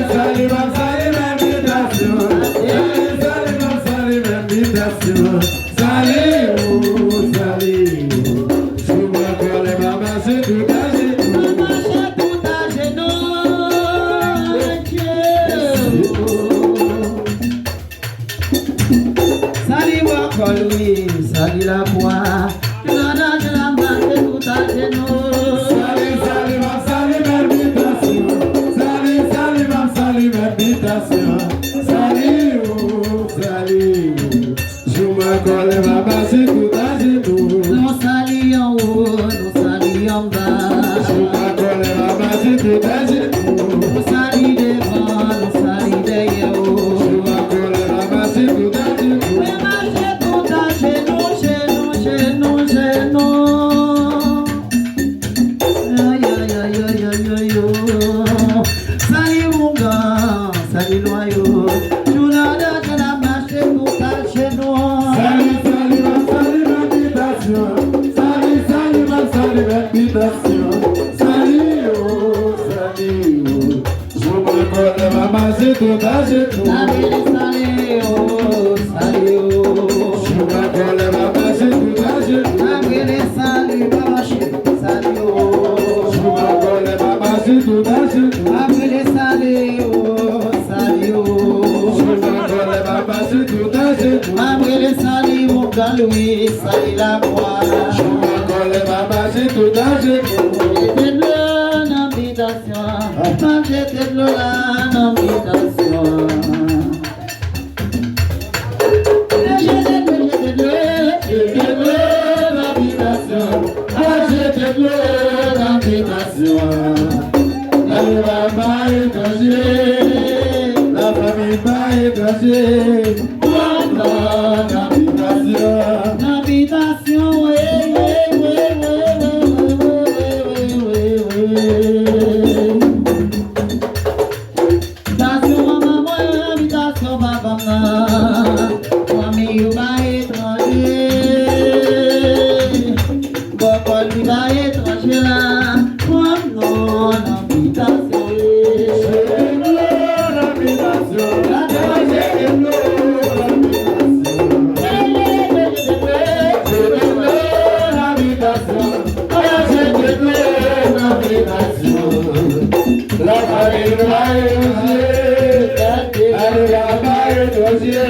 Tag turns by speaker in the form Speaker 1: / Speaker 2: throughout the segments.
Speaker 1: Sali, l'invitation. Salut, je me colle maman, c'est tout à genoux.
Speaker 2: Maman, c'est tout à genoux. Salut, moi, oui, salut la voix. Tu l'as dans la main, c'est tout à genoux.
Speaker 1: Salut, l'invitation. Salut, l'invitation. Salut, je me colle maman, c'est tout à genoux.
Speaker 2: Nous saluons en haut, nous saluons en bas.
Speaker 1: Je me colle maman, c'est tout à genoux.
Speaker 2: Nous saluons devant, nous saluons derrière.
Speaker 1: Je me colle maman, c'est tout à genoux.
Speaker 2: Maman, c'est tout à genoux, genoux, genoux, genoux. Aïe, aïe, aïe, aïe, aïe, aïe, aïe. Salut mon gars, salut loyau. Tu l'as dans la main, c'est tout à genoux.
Speaker 1: Salut, l'invitation. Salut, l'invitation. Salut, je me colle maman, c'est tout à genoux.
Speaker 2: Salut, salut, oh, salut, oh.
Speaker 1: Je me colle maman, c'est tout à genoux.
Speaker 2: Salut, salut, maman chérie, salut, oh.
Speaker 1: Je me colle maman, c'est tout à genoux.
Speaker 2: Salut, salut, oh, salut, oh.
Speaker 1: Je me colle maman, c'est tout à genoux.
Speaker 2: Salut, salut, mon gars Louis, salut la voix.
Speaker 1: Je me colle maman, c'est tout à genoux.
Speaker 2: J'étais de l'invitation, j'étais de l'invitation.
Speaker 1: La famille va écraser.
Speaker 2: L'invitation, oui, oui, oui, oui, oui, oui, oui. Invitation maman, invitation papa, famille va étranger. Beaucoup lui va étranger là. Oh non, l'invitation,
Speaker 1: La famille va écraser. Allez, la va écraser.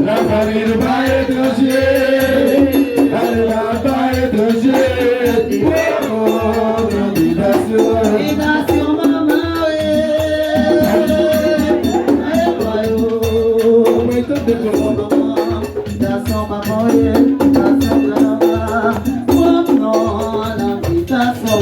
Speaker 1: La famille va étranger. Allez, la va étranger.
Speaker 2: Invitation maman, invitation papa, invitation maman. Oh non, l'invitation,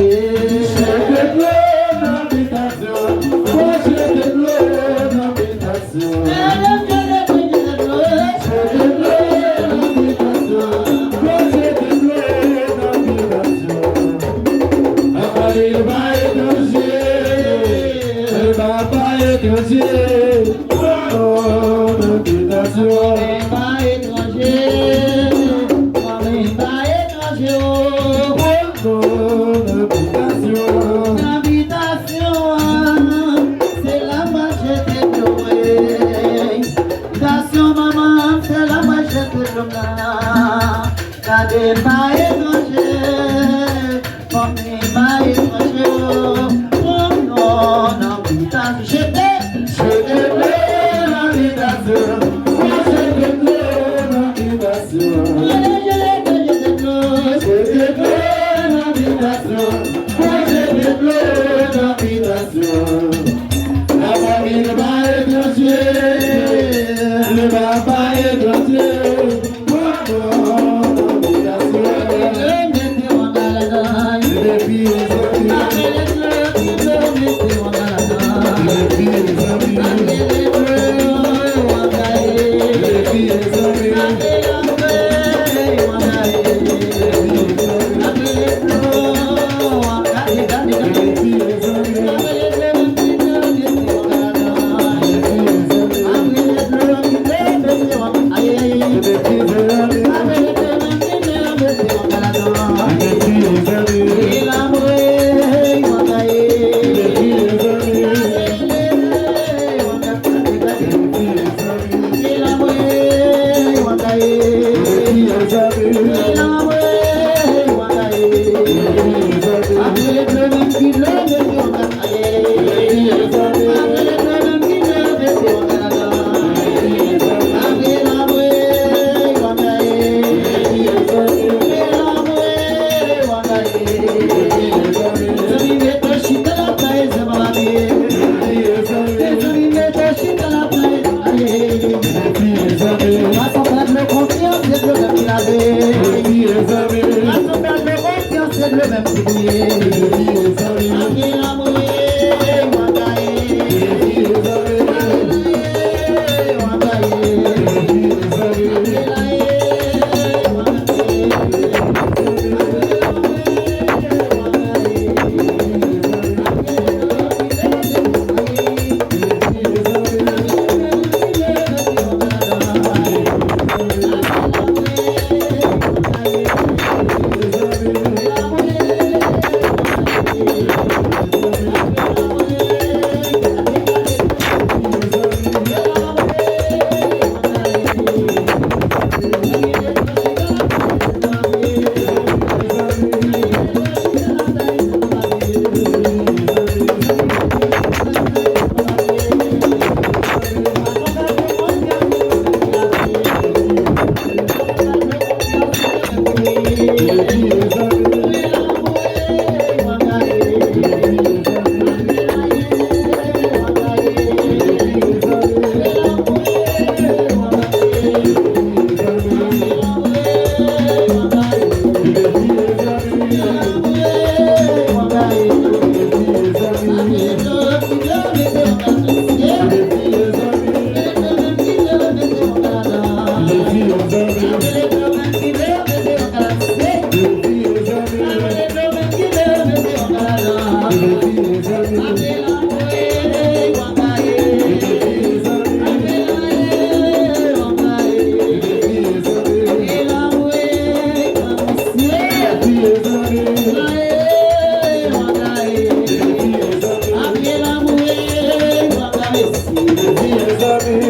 Speaker 2: Messi,
Speaker 1: les amis,